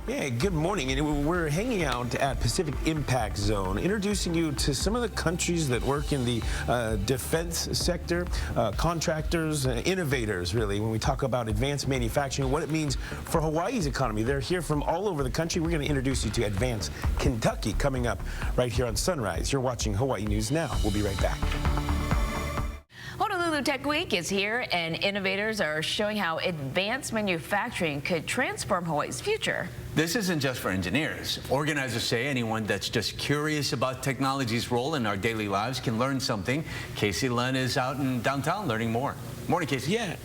Yeah, good morning. And we're hanging out at Pacific Impact Zone, introducing you to some of the countries that work in the defense sector, contractors, innovators, really, when we talk about advanced manufacturing, what it means for Hawaii's economy. They're here from all over the country. We're going to introduce you to Advanced Kentucky coming up right here on Sunrise. You're watching Hawaii News Now. We'll be right back. Honolulu Tech Week is here, and innovators are showing how advanced manufacturing could transform Hawaii's future. This isn't just for engineers. Organizers say anyone that's just curious about technology's role in our daily lives can learn something. Casey Lunn is out in downtown learning more. Morning, Casey. Yeah.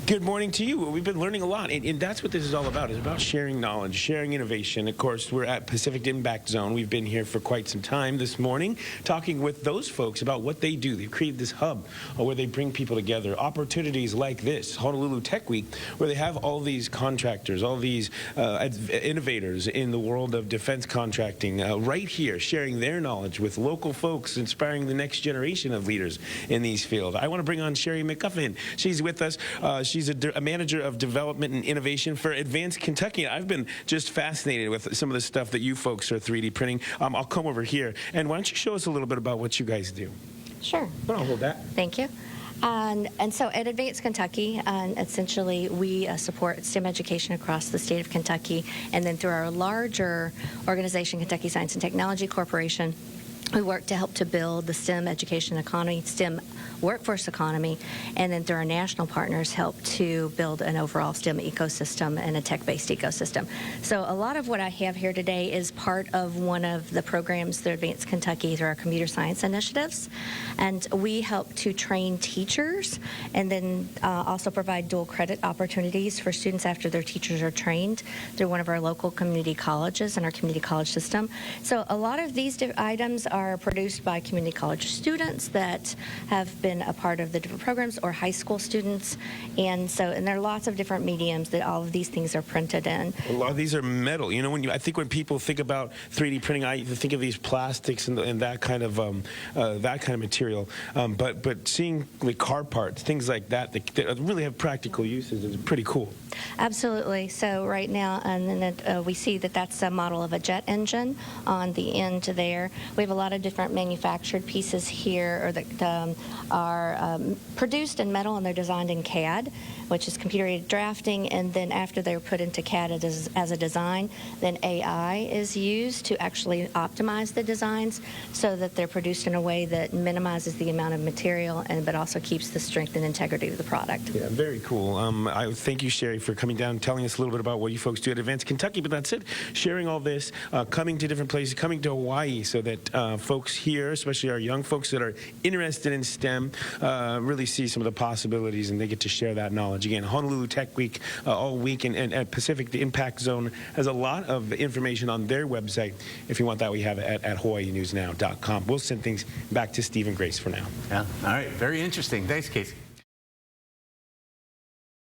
Good morning to you. We've been learning a lot, and that's what this is all about. It's about sharing knowledge, sharing innovation. Of course, we're at Pacific Impact Zone. We've been here for quite some time this morning, talking with those folks about what they do. They've created this hub where they bring people together. Opportunities like this, Honolulu Tech Week, where they have all these contractors, all these innovators in the world of defense contracting right here, sharing their knowledge with local folks, inspiring the next generation of leaders in these fields. I want to bring on Sheri McGuffin. She's with us. She's a manager of development and innovation for Advanced Kentucky. I've been just fascinated with some of the stuff that you folks are 3D printing. I'll come over here, and why don't you show us a little bit about what you guys do? Sure. But I'll hold that. Thank you. And so at Advanced Kentucky, essentially we support STEM education across the state of Kentucky, and then through our larger organization, Kentucky Science and Technology Corporation, we work to help to build the STEM education economy, STEM workforce economy, and then through our national partners help to build an overall STEM ecosystem and a tech-based ecosystem. So a lot of what I have here today is part of one of the programs through Advanced Kentucky through our computer science initiatives. And we help to train teachers and then also provide dual credit opportunities for students after their teachers are trained through one of our local community colleges and our community college system. So a lot of these items are produced by community college students that have been a part of the different programs, or high school students, and there are lots of different mediums that all of these things are printed in. A lot of these are metal. You know, I think when people think about 3D printing, I think of these plastics and that kind of material. But seeing like car parts, things like that really have practical uses is pretty cool. Absolutely. So right now, and then we see that that's a model of a jet engine on the end there. We have a lot of different manufactured pieces here, or that are produced in metal, and they're designed in CAD, which is computer-aided drafting, and then after they're put into CAD as a design, then AI is used to actually optimize the designs so that they're produced in a way that minimizes the amount of material but also keeps the strength and integrity of the product. Yeah, very cool. I thank you, Sheri, for coming down and telling us a little bit about what you folks do at Advanced Kentucky, but that's it. Sharing all this, coming to different places, coming to Hawaii so that folks here, especially our young folks that are interested in STEM, really see some of the possibilities, and they get to share that knowledge. Again, Honolulu Tech Week all week, and at Pacific Impact Zone has a lot of information on their website. If you want that, we have it at hawaiinewsnow.com. We'll send things back to Steve and Grace for now. Yeah. All right. Very interesting. Thanks, Casey.